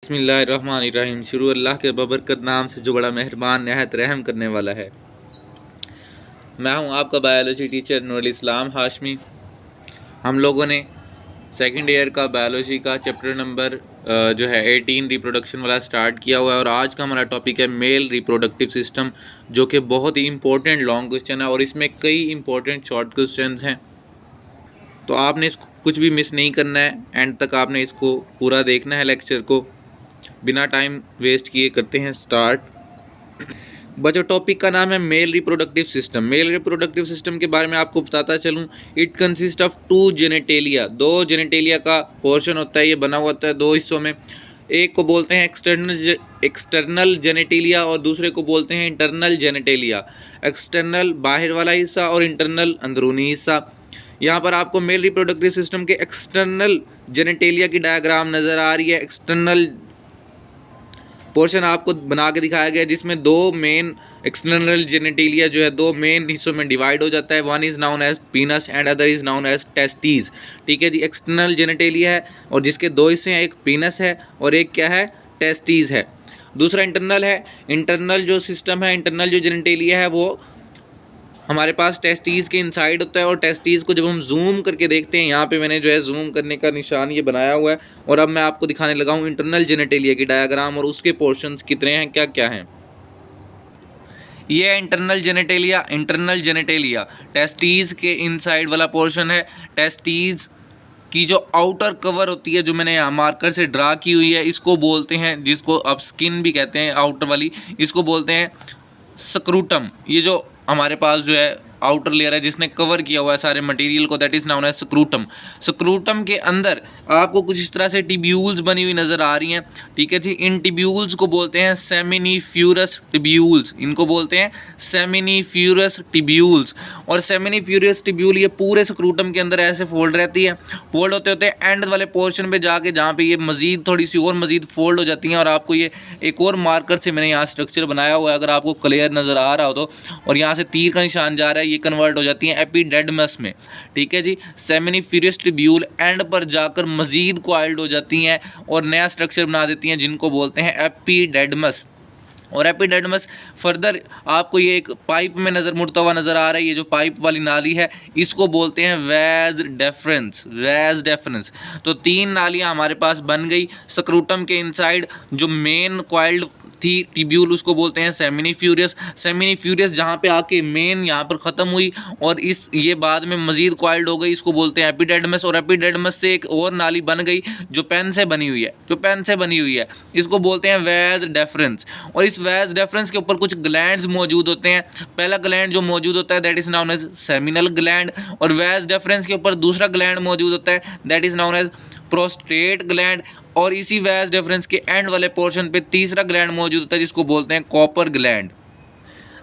बिस्मिल्लाहिर्रहमानिर्रहीम। शुरू अल्लाह के बबरकत नाम से जो बड़ा मेहरबान नहायत रहम करने वाला है। मैं हूं आपका बायोलॉजी टीचर नूरुल इस्लाम हाशमी। हम लोगों ने सेकंड ईयर का बायोलॉजी का चैप्टर नंबर जो है 18 रिप्रोडक्शन वाला स्टार्ट किया हुआ है और आज का हमारा टॉपिक है मेल रिप्रोडक्टिव सिस्टम, जो कि बहुत ही इंपॉर्टेंट लॉन्ग क्वेश्चन है और इसमें कई इंपॉर्टेंट शॉर्ट क्वेश्चन हैं। तो आपने इसको कुछ भी मिस नहीं करना है, एंड तक आपने इसको पूरा देखना है लेक्चर को। बिना टाइम वेस्ट किए करते हैं स्टार्ट। बच्चों, टॉपिक का नाम है mail reproductive system. Mail reproductive system के बारे में आपको बताता चलूँ, it consist of 2 genitalia. 2 genitalia का पोर्शन होता है, ये बना हुआ होता है 2 हिस्सों में। एक को बोलते हैं एक्सटर्नल जेनेटेलिया और दूसरे को बोलते हैं इंटरनल जेनेटेलिया। एक्सटर्नल बाहर वाला हिस्सा और इंटरनल अंदरूनी हिस्सा। यहाँ पर आपको मेल रिप्रोडक्टिव सिस्टम के एक्सटर्नल जेनेटेलिया की डायग्राम नज़र आ रही है। एक्सटर्नल पोर्शन आपको बना के दिखाया गया है, जिसमें 2 मेन एक्सटर्नल जेनेटेलिया जो है 2 मेन हिस्सों में डिवाइड हो जाता है। One is known as penis and other is known as testes. ठीक है जी, एक्सटर्नल जेनेटेलिया है और जिसके 2 हिस्से हैं, एक पीनस है और एक क्या है, टेस्टीज है। दूसरा इंटरनल है। इंटरनल जो सिस्टम है, इंटरनल जो जेनेटेलिया है वो हमारे पास टेस्टीज़ के इनसाइड होता है और टेस्टीज़ को जब हम जूम करके देखते हैं, यहाँ पे मैंने जो है जूम करने का निशान ये बनाया हुआ है और अब मैं आपको दिखाने लगा हूँ इंटरनल जेनेटेलिया की डायग्राम और उसके पोर्शंस कितने हैं, क्या क्या हैं। ये है internal genitalia. Internal genitalia testes के इनसाइड वाला पोर्शन है। टेस्टीज़ की जो आउटर कवर होती है, जो मैंने यहाँ मार्कर से ड्रा की हुई है, इसको बोलते हैं, जिसको अब स्किन भी कहते हैं आउटर वाली, इसको बोलते हैं स्क्रूटम। ये जो हमारे पास जो है आउटर लेयर है जिसने कवर किया हुआ है सारे मटेरियल को, that is known as scrotum. Scrotum के अंदर आपको कुछ इस तरह से टिब्यूल्स बनी हुई नज़र आ रही हैं। ठीक है जी, इन टिब्यूल्स को बोलते हैं सेमिनिफ्यूरस टिब्यूल्स। इनको बोलते हैं सेमिनिफ्यूरस टिब्यूल्स। और सेमिनिफ्यूरस टिब्यूल ये पूरे स्क्रूटम के अंदर ऐसे फोल्ड रहती है। फोल्ड होते होते एंड वाले पोर्शन पे जाके जहाँ पे ये मजीद थोड़ी सी और मजीद फोल्ड हो जाती हैं और आपको ये एक और मार्कर से मैंने यहाँ स्ट्रक्चर बनाया हुआ है, अगर आपको क्लियर नज़र आ रहा हो तो। और यहाँ से तीर का निशान जा रहा है, ये कन्वर्ट हो जाती हैं एपिडेडमस में। ठीक है जी, सेमिनिफ्यूरस ट्यूब्यूल एंड पर जाकर मजीद कॉइल्ड हो जाती हैं और नया स्ट्रक्चर बना देती हैं, जिनको बोलते हैं एपिडेडमस। और एपिडेडमस फर्दर आपको ये एक पाइप में मुड़ता हुआ नज़र आ रहा है। ये जो पाइप वाली नाली है इसको बोलते हैं वेज डेफरेंस। Veg deference. तो 3 नालियाँ हमारे पास बन गई। स्क्रूटम के इनसाइड जो मेन कॉइल्ड थी टिब्यूल, उसको बोलते हैं सेमिनिफ्यूरस। सेमिनिफ्यूरस जहाँ पे आके मेन यहाँ पर ख़त्म हुई और ये बाद में मजीद कॉइल्ड हो गई, इसको बोलते हैं एपिडेडमस। और एपिडेडमस से एक और नाली बन गई जो पेन से बनी हुई है, इसको बोलते हैं वेज डेफरेंस। और इस वेज डेफरेंस के ऊपर कुछ ग्लैंड्स मौजूद होते हैं। पहला ग्लैंड जो मौजूद होता है that is known as seminal gland, और वेज डेफरेंस के ऊपर दूसरा ग्लैंड मौजूद होता है that is known as prostate gland. और इसी वेज डेफरेंस के एंड वाले पोर्शन पे तीसरा ग्लैंड मौजूद होता है जिसको बोलते हैं कॉपर ग्लैंड।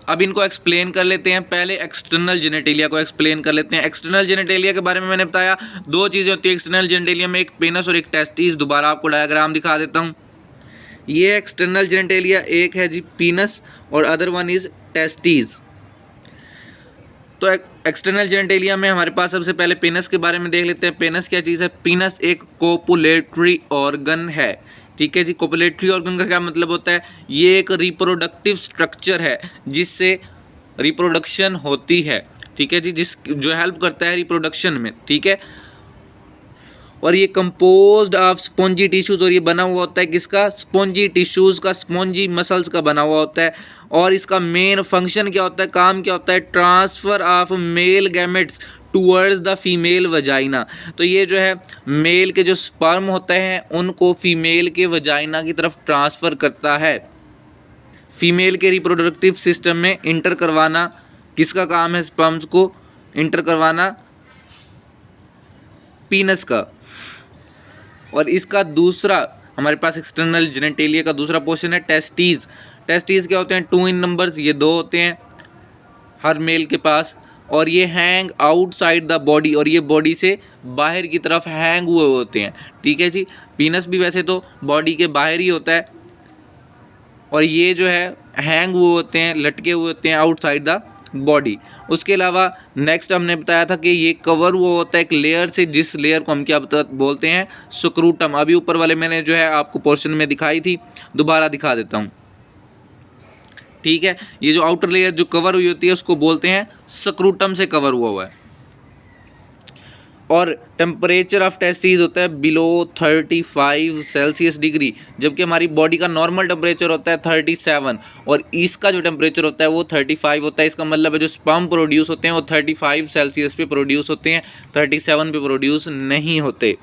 अब इनको एक्सप्लेन कर लेते हैं। पहले एक्सटर्नल जेनेटेलिया को एक्सप्लेन कर लेते हैं। एक्सटर्नल जेनेटेलिया के बारे में मैंने बताया 2 चीज़ें होती है एक्सटर्नल जेनेटेलिया में, एक पेनस और एक टेस्टिस। दोबारा आपको डायग्राम दिखा देता हूँ। ये एक्सटर्नल जेनेटेलिया, एक है जी पीनस और अदर वन इज टेस्टीज। तो एक्सटर्नल जेनेटेलिया में हमारे पास सबसे पहले पेनस के बारे में देख लेते हैं। पेनस क्या चीज़ है? पेनस एक कोपुलेटरी ऑर्गन है। ठीक है जी, कोपुलेटरी ऑर्गन का क्या मतलब होता है? ये एक रिप्रोडक्टिव स्ट्रक्चर है जिससे रिप्रोडक्शन होती है। ठीक है जी, जो हेल्प करता है रिप्रोडक्शन में। ठीक है, और ये कंपोज्ड ऑफ स्पॉन्जी टिश्यूज़, और ये बना हुआ होता है किसका? स्पॉन्जी टिश्यूज़ का, स्पॉन्जी मसल्स का बना हुआ होता है। और इसका मेन फंक्शन क्या होता है, काम क्या होता है? Transfer of male gametes towards the female vagina. तो ये जो है मेल के जो स्पर्म होते हैं उनको फीमेल के वजाइना की तरफ ट्रांसफ़र करता है। फीमेल के रिप्रोडक्टिव सिस्टम में इंटर करवाना किसका काम है? स्पर्म्स को इंटर करवाना पीनस का। और इसका दूसरा हमारे पास एक्सटर्नल जेनेटेलिया का दूसरा पोर्शन है टेस्टीज। टेस्टीज क्या होते हैं? 2 इन नंबर्स, ये 2 होते हैं हर मेल के पास, और ये हैंग आउटसाइड द बॉडी, और ये बॉडी से बाहर की तरफ हैंग हुए होते हैं। ठीक है जी, पीनस भी वैसे तो बॉडी के बाहर ही होता है, और ये जो है हैंग हुए होते हैं, लटके हुए होते हैं आउटसाइड द बॉडी। उसके अलावा नेक्स्ट हमने बताया था कि ये कवर हुआ होता है एक लेयर से, जिस लेयर को हम क्या बोलते हैं, स्क्रूटम। अभी ऊपर वाले मैंने जो है आपको पोर्शन में दिखाई थी, दोबारा दिखा देता हूँ। ठीक है, ये जो आउटर लेयर जो कवर हुई होती है उसको बोलते हैं स्क्रूटम से कवर हुआ है। और टेम्परेचर ऑफ टेस्टिस होता है बिलो 35 सेल्सियस डिग्री, जबकि हमारी बॉडी का नॉर्मल टेम्परेचर होता है 37, और इसका जो टेम्परेचर होता है वो 35 होता है। इसका मतलब है जो स्पर्म प्रोड्यूस होते हैं वो 35 सेल्सियस पे प्रोड्यूस होते हैं, 37 पे प्रोड्यूस नहीं होते।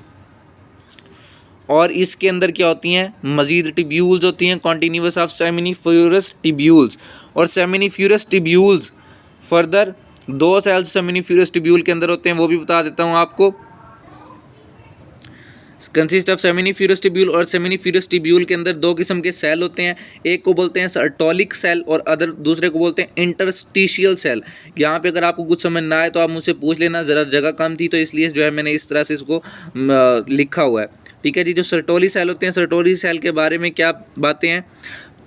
और इसके अंदर क्या होती हैं, मजीद टिब्यूल्स होती हैं, कॉन्टिन्यूस ऑफ सेमिनिफ्यूरस टिब्यूल्स। और seminiferous tubules further 2 cells seminiferous tubule के अंदर होते हैं, वो भी बता देता हूँ आपको। कंसिस्ट ऑफ सेमिनिफ्यूरस टिब्यूल, और सेमिनिफ्यूरस टिब्यूल के अंदर 2 किस्म के सेल होते हैं, एक को बोलते हैं सर्टोलिक सेल और दूसरे को बोलते हैं इंटरस्टिशियल सेल। यहाँ पे अगर आपको कुछ समझ ना आए तो आप मुझसे पूछ लेना, ज़रा जगह कम थी तो इसलिए जो है मैंने इस तरह से इसको लिखा हुआ है। ठीक है जी, जो सर्टोली सेल होते हैं, सर्टोली सेल के बारे में क्या बातें हैं,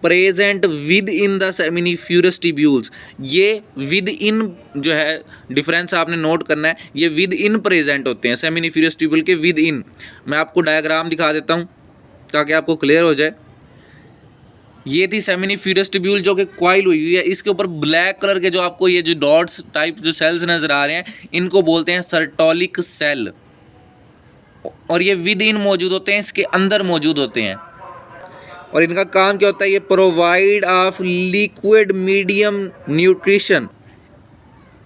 present within the seminiferous tubules. ये विद इन जो है डिफरेंस आपने नोट करना है, ये विद इन प्रेजेंट होते हैं सेमिनिफ्यूरस टिब्यूल के विद इन। मैं आपको डायग्राम दिखा देता हूँ ताकि आपको क्लियर हो जाए। ये थी सेमिनिफ्यूरस टिब्यूल जो कि कॉइल हुई है, इसके ऊपर ब्लैक कलर के जो आपको ये जो डॉट्स टाइप जो सेल्स नज़र आ रहे हैं, इनको बोलते हैं सर्टोलिक सेल, और ये विद इन मौजूद होते हैं, इसके अंदर मौजूद होते हैं। और इनका काम क्या होता है, ये provide of liquid medium nutrition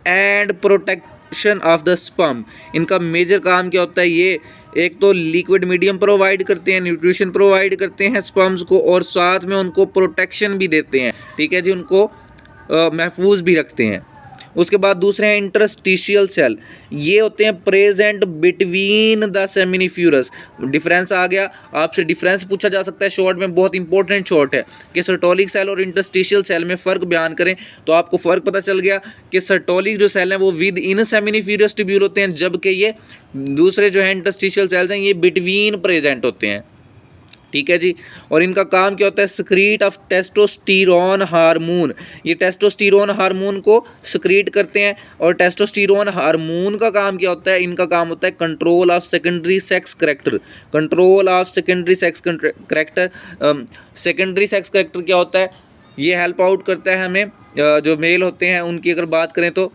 and protection of the sperm. इनका मेजर काम क्या होता है, ये एक तो लिक्विड मीडियम प्रोवाइड करते हैं, न्यूट्रिशन प्रोवाइड करते हैं स्पर्म्स को, और साथ में उनको प्रोटेक्शन भी देते हैं। ठीक है जी, उनको महफूज भी रखते हैं। उसके बाद दूसरे हैं इंटरस्टिशियल सेल, ये होते हैं प्रेजेंट बिटवीन द सेमिनिफ्यूरस। डिफरेंस आ गया, आपसे डिफरेंस पूछा जा सकता है शॉर्ट में, बहुत इंपॉर्टेंट शॉर्ट है कि सर्टोलिक सेल और इंटरस्टिशियल सेल में फ़र्क बयान करें, तो आपको फ़र्क पता चल गया कि सर्टोलिक जो सेल हैं वो विद इन सेमिनिफ्यूरस टिब्यूल होते हैं, जबकि ये दूसरे जो है इंटरस्टिशियल सेल्स हैं ये बिटवीन प्रेजेंट होते हैं। ठीक है जी, और इनका काम क्या होता है, सक्रीट ऑफ टेस्टोस्टेरोन हार्मोन। ये टेस्टोस्टेरोन हार्मोन को सक्रीट करते हैं, और टेस्टोस्टेरोन हार्मोन का काम क्या होता है, इनका काम होता है control of secondary sex character. Control of secondary sex character, secondary sex character क्या होता है, ये हेल्प आउट करता है हमें, जो मेल होते हैं उनकी अगर बात करें तो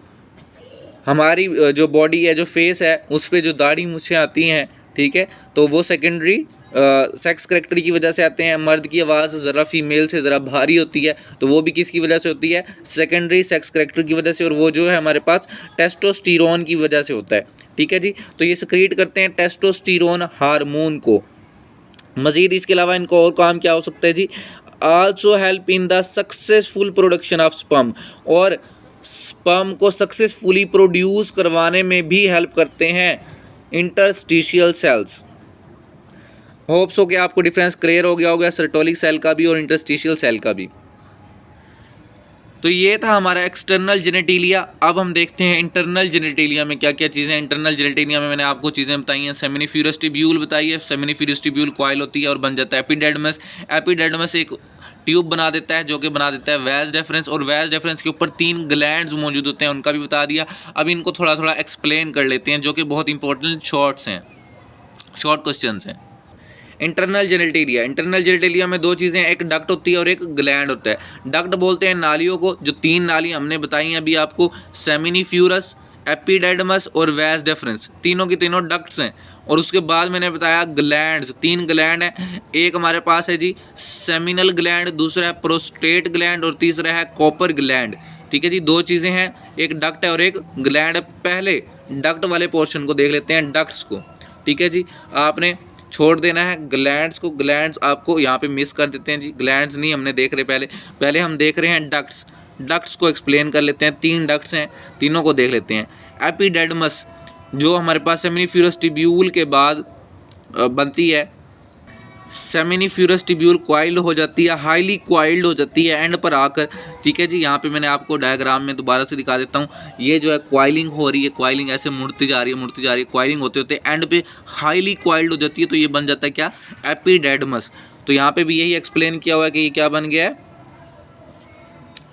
हमारी जो बॉडी है, जो फेस है, उस पर जो दाढ़ी मूछें आती हैं, ठीक है, तो वो सेकेंडरी सेक्स करैक्टर की वजह से आते हैं। मर्द की आवाज़ ज़रा फीमेल से ज़रा भारी होती है, तो वो भी किसकी वजह से होती है, सेकेंडरी सेक्स करैक्टर की वजह से, और वो जो है हमारे पास टेस्टोस्टेरोन की वजह से होता है। ठीक है जी, तो ये सक्रीट करते हैं टेस्टोस्टेरोन हार्मोन को। मज़ीद इसके अलावा इनको और काम क्या हो सकता है जी, also help in the successful production of sperm, और स्पर्म को सक्सेसफुली प्रोड्यूस करवाने में भी हेल्प करते हैं इंटरस्टिशियल सेल्स। होप्स हो कि आपको डिफरेंस क्लियर हो गया होगा सर्टोलिक सेल का भी और इंटरस्टिशियल सेल का भी। तो ये था हमारा एक्सटर्नल जेनेटिलिया। अब हम देखते हैं इंटरनल जेनेटिलिया में क्या क्या चीज़ें। इंटरनल जेनेटिलिया में मैंने आपको चीज़ें बताई हैं। सेमिनिफ्यूरस टिब्यूल बताई है, सेमिनिफ्यूरस टिब्यूल कॉइल होती है और बन जाता है एपिडेर्मिस। एपिडेर्मिस एक ट्यूब बना देता है जो कि बना देता है वैज डेफरेंस, और वैज डेफरेंस के ऊपर 3 ग्लैंड्स मौजूद होते हैं, उनका भी बता दिया। अब इनको थोड़ा थोड़ा एक्सप्लेन कर लेते हैं जो कि बहुत इंपॉर्टेंट शॉर्ट क्वेश्चंस हैं। इंटरनल जेनेटिलिया, इंटरनल जेनेटिलिया में 2 चीज़ें, एक डक्ट होती है और एक ग्लैंड होता है। डक्ट बोलते हैं नालियों को, जो 3 नाली हमने बताई हैं अभी आपको, सेमिनिफ्यूरस, एपिडेर्मिस और वैज डेफरेंस, तीनों की तीनों डक्ट्स हैं। और उसके बाद मैंने बताया ग्लैंड्स, 3 ग्लैंड हैं। एक हमारे पास है जी सेमिनल ग्लैंड, दूसरा है प्रोस्टेट ग्लैंड और तीसरा है कॉपर ग्लैंड। ठीक है जी, 2 चीज़ें हैं, एक डक्ट है और एक ग्लैंड है। पहले डक्ट वाले पोर्शन को देख लेते हैं, डक्ट्स को। ठीक है जी, आपने छोड़ देना है ग्लैंड्स को, ग्लैंड्स आपको यहाँ पे मिस कर देते हैं जी, ग्लैंड्स नहीं हमने देख रहे पहले हम देख रहे हैं डक्ट्स। डक्ट्स को एक्सप्लेन कर लेते हैं, 3 डक्ट्स हैं, तीनों को देख लेते हैं। एपिडेर्मिस जो हमारे पास सेमिनिफ्यूरस टिब्यूल के बाद बनती है, सेमिनिफ्यूरस टिब्यूल क्वाइल्ड हो जाती है, हाईली क्वाइल्ड हो जाती है एंड पर आकर। ठीक है जी, यहाँ पे मैंने आपको डायग्राम में दोबारा से दिखा देता हूँ। ये जो है क्वाइलिंग हो रही है, क्वाइलिंग ऐसे मुड़ती जा रही है, क्वाइलिंग होते होते एंड पे हाईली क्वाइल्ड हो जाती है, तो ये बन जाता है क्या, एपिडेर्मिस। तो यहाँ पे भी यही एक्सप्लेन किया हुआ है कि ये क्या बन गया है,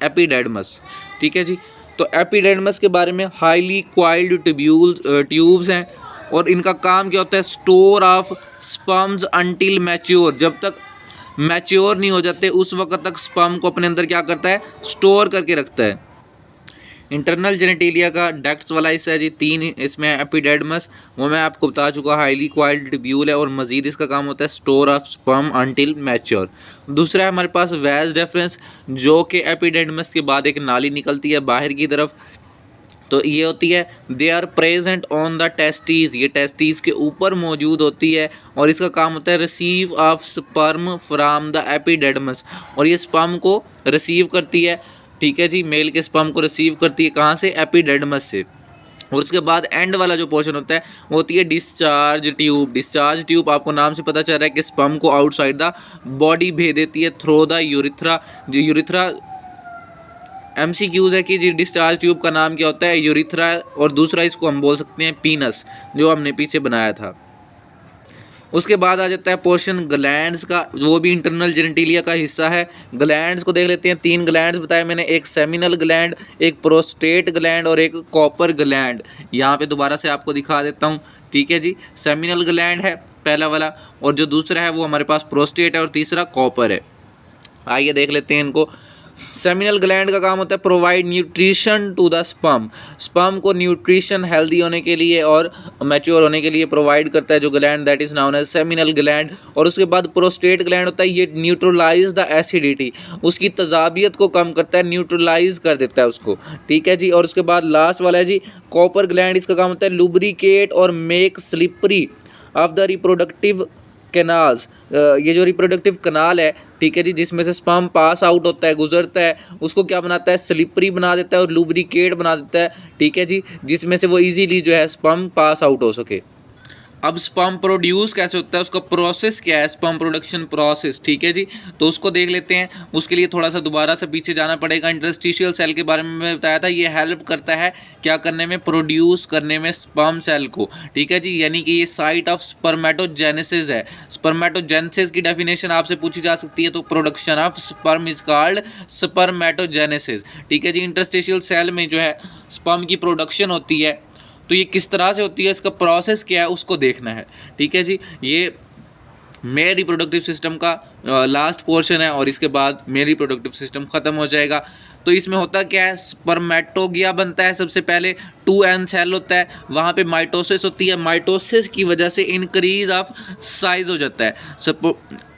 एपिडेर्मिस। ठीक है जी, तो एपिडेर्मिस के बारे में हाईली क्वाइल्ड ट्यूब्स हैं और इनका काम क्या होता है, store of sperms until mature, जब तक मैच्योर नहीं हो जाते उस वक्त तक स्पर्म को अपने अंदर क्या करता है, स्टोर करके रखता है। इंटरनल जेनेटिलिया का डक्ट्स वाला हिस्सा है जी, 3 इसमें एपिडेर्मिस, वो मैं आपको बता चुका, हाईली क्वाइल्ड ट्यूब्यूल है और मजीद इसका काम होता है store of sperm until mature. दूसरा है हमारे पास वेज डेफरेंस, जो कि एपिडेर्मिस के बाद एक नाली निकलती है बाहर की तरफ, तो ये होती है they are present on the testes, ये टेस्टीज के ऊपर मौजूद होती है और इसका काम होता है receive of sperm from the epidermis, और ये स्पर्म को रिसीव करती है, ठीक है जी, मेल के स्पर्म को रिसीव करती है कहाँ से, एपिडेर्मिस से। और उसके बाद एंड वाला जो पोर्शन होता है वो होती है डिस्चार्ज ट्यूब। डिस्चार्ज ट्यूब आपको नाम से पता चल रहा है कि स्पर्म को आउटसाइड द बॉडी भेज देती है थ्रू द यूरिथ्रा। जो यूरिथ्रा MCQs है कि जी डिस्चार्ज ट्यूब का नाम क्या होता है, यूरिथ्रा, और दूसरा इसको हम बोल सकते हैं पीनस, जो हमने पीछे बनाया था। उसके बाद आ जाता है पोर्शन ग्लैंड्स का, वो भी इंटरनल जेनेटिलिया का हिस्सा है। ग्लैंड्स को देख लेते हैं, 3 ग्लैंड्स बताए मैंने, एक सेमिनल ग्लैंड, एक प्रोस्टेट ग्लैंड और एक कॉपर ग्लैंड। यहाँ पे दोबारा से आपको दिखा देता हूँ, ठीक है जी। सेमिनल ग्लैंड है पहला वाला, और जो दूसरा है वो हमारे पास प्रोस्टेट है और तीसरा कॉपर है। आइए देख लेते हैं इनको। सेमिनल ग्लैंड का काम होता है provide nutrition to the sperm, sperm को न्यूट्रिशन हेल्दी होने के लिए और मैच्योर होने के लिए प्रोवाइड करता है जो gland, that is known as seminal gland. और उसके बाद प्रोस्टेट ग्लैंड होता है, ये न्यूट्रलाइज द एसिडिटी, उसकी तजाबियत को कम करता है, न्यूट्रलाइज कर देता है उसको, ठीक है जी। और उसके बाद लास्ट वाला है जी कॉपर ग्लैंड, इसका काम होता है लुब्रिकेट और make slippery of the reproductive canals, ये जो रिप्रोडक्टिव कनाल है, ठीक है जी, जिसमें से स्पर्म पास आउट होता है, गुजरता है, उसको क्या बनाता है, स्लिपरी बना देता है और लुब्रिकेट बना देता है, ठीक है जी, जिसमें से वो इजीली जो है स्पर्म पास आउट हो सके। अब स्पर्म प्रोड्यूस कैसे होता है, उसका प्रोसेस क्या है, स्पर्म प्रोडक्शन प्रोसेस, ठीक है जी, तो उसको देख लेते हैं। उसके लिए थोड़ा सा दोबारा से पीछे जाना पड़ेगा। इंटरस्टिशियल सेल के बारे में मैं बताया था, ये हेल्प करता है क्या करने में, प्रोड्यूस करने में स्पर्म सेल को, ठीक है जी, यानी कि ये साइट ऑफ स्पर्मेटोजेनेसिस है। स्पर्मेटोजेनेसिस की डेफिनेशन आपसे पूछी जा सकती है, तो production of sperm is called spermatogenesis, ठीक है जी। इंटरस्टिशियल सेल में जो है स्पर्म की प्रोडक्शन होती है, तो ये किस तरह से होती है, इसका प्रोसेस क्या है उसको देखना है, ठीक है जी। ये मेल रिप्रोडक्टिव सिस्टम का लास्ट पोर्शन है और इसके बाद मेल रिप्रोडक्टिव सिस्टम ख़त्म हो जाएगा। तो इसमें होता क्या है, स्पर्मेटोगिया बनता है सबसे पहले, 2N सेल होता है, वहाँ पे माइटोसिस होती है, माइटोसिस की वजह से इंक्रीज ऑफ साइज हो जाता है।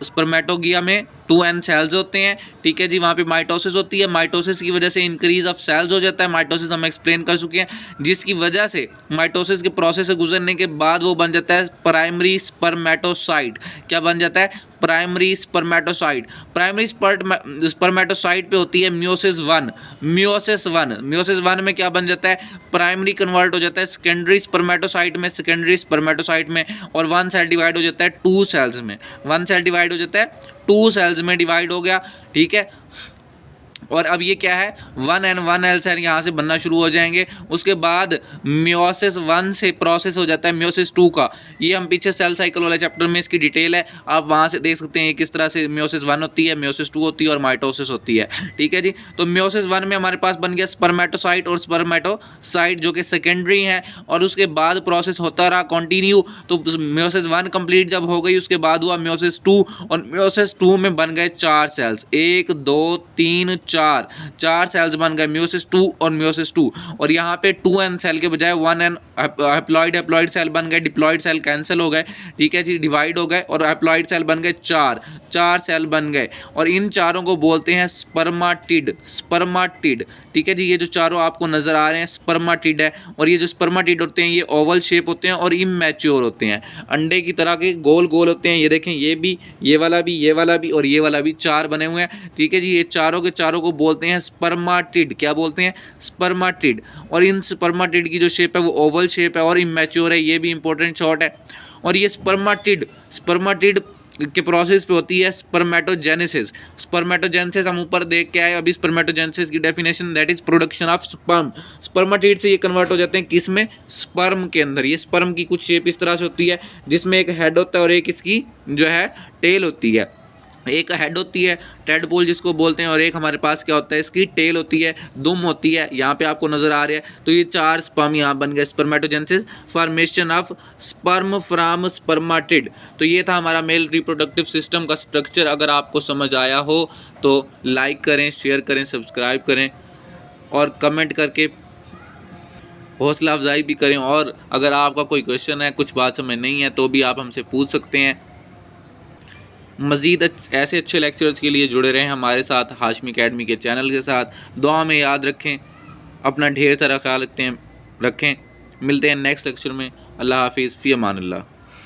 स्पर्मेटोगिया में 2N सेल्स होते हैं, ठीक है जी, वहाँ पे माइटोसिस होती है, माइटोसिस की वजह से इंक्रीज ऑफ सेल्स हो जाता है। माइटोसिस हम एक्सप्लेन कर चुके हैं, जिसकी वजह से माइटोसिस के प्रोसेस से गुजरने के बाद वो बन जाता है प्राइमरी स्पर्मेटोसाइट। क्या बन जाता है, प्राइमरी स्पर्मेटोसाइट। प्राइमरी स्पर्मेटोसाइट पे होती है मियोसिस 1। मियोसिस 1 में क्या बन जाता है, प्राइमरी कन्वर्ट हो जाता है सेकेंडरी स्पर्मेटोसाइट में, सेकेंडरी स्पर्मेटोसाइट में, और 1 सेल डिवाइड हो जाता है 2 सेल्स में, 1 सेल डिवाइड हो जाता है 2 सेल्स में डिवाइड हो गया, ठीक है। और अब ये क्या है, 1N1L सेल यहाँ से बनना शुरू हो जाएंगे। उसके बाद मियोसिस 1 से प्रोसेस हो जाता है मियोसिस 2 का। ये हम पीछे सेल साइकिल वाले चैप्टर में इसकी डिटेल है, आप वहाँ से देख सकते हैं किस तरह से मियोसिस 1 होती है, मियोसिस 2 होती है और माइटोसिस होती है, ठीक है जी। तो मियोसिस 1 में हमारे पास बन गया स्पर्मेटोसाइट और स्पर्मेटोसाइट जो कि सेकेंडरी है, और उसके बाद प्रोसेस होता रहा कंटिन्यू। तो मियोसिस 1 कंप्लीट जब हो गई, उसके बाद हुआ मियोसिस 2, और मियोसिस 2 में बन गए 4 सेल्स, 1 2 3 4 सेल्स बन गए, मियोसिस 2 और मियोसिस 2। और यहाँ पे 2N सेल के बजाय 1N हैप्लॉइड सेल बन गए, डिप्लॉइड सेल कैंसिल हो गए, ठीक है जी, डिवाइड हो गए, और हैप्लॉइड सेल बन गए 4 सेल बन गए, और इन चारों को बोलते हैं स्पर्माटिड, ठीक है जी। ये जो चारों आपको नजर आ रहे हैं स्पर्माटिड है, और ये जो स्पर्माटिड होते हैं ये ओवल शेप होते हैं और इमैच्योर होते हैं, अंडे की तरह के गोल गोल होते हैं। ये देखें, ये भी, ये वाला भी, ये वाला भी और ये वाला भी 4 बने हुए हैं, ठीक है जी। ये चारों के चारों को बोलते हैं स्पर्माटिड। क्या बोलते हैं, स्पर्माटिड। और इन स्पर्माटिड की जो शेप है वो ओवल शेप है और इमैच्योर है, ये भी इंपॉर्टेंट शॉर्ट है। और ये स्पर्माटिड के प्रोसेस पे होती है स्पर्मेटोजेनेसिस। स्पर्मेटोजेनेसिस हम ऊपर देख के आए, अभी स्पर्मेटोजेनेसिस की definition, that is production of sperm. Spermatid से ये कन्वर्ट हो जाते हैं किस में, स्पर्म के अंदर। ये स्पर्म की कुछ शेप इस तरह से होती है, जिसमें एक हेड होता है और एक इसकी जो है टेल होती है। एक हेड होती है टेडपोल जिसको बोलते हैं, और एक हमारे पास क्या होता है, इसकी टेल होती है, दुम होती है। यहाँ पे आपको नज़र आ रहा है। तो ये 4 स्पर्म यहाँ बन गए, spermatogenesis, formation of sperm from spermatid. तो ये था हमारा मेल रिप्रोडक्टिव सिस्टम का स्ट्रक्चर। अगर आपको समझ आया हो तो लाइक करें, शेयर करें, सब्सक्राइब करें और कमेंट करके हौसला अफजाई भी करें। और अगर आपका कोई क्वेश्चन है, कुछ बात समझ नहीं है, तो भी आप हमसे पूछ सकते हैं। मज़ीद ऐसे अच्छे लेक्चर्स के लिए जुड़े रहें हमारे साथ, हाशमी अकेडमी के चैनल के साथ। दुआ में याद रखें, अपना ढेर सारा ख्याल रखें। मिलते हैं नेक्स्ट लेक्चर में। अल्लाह हाफिज़, फ़ी अमानिल्लाह।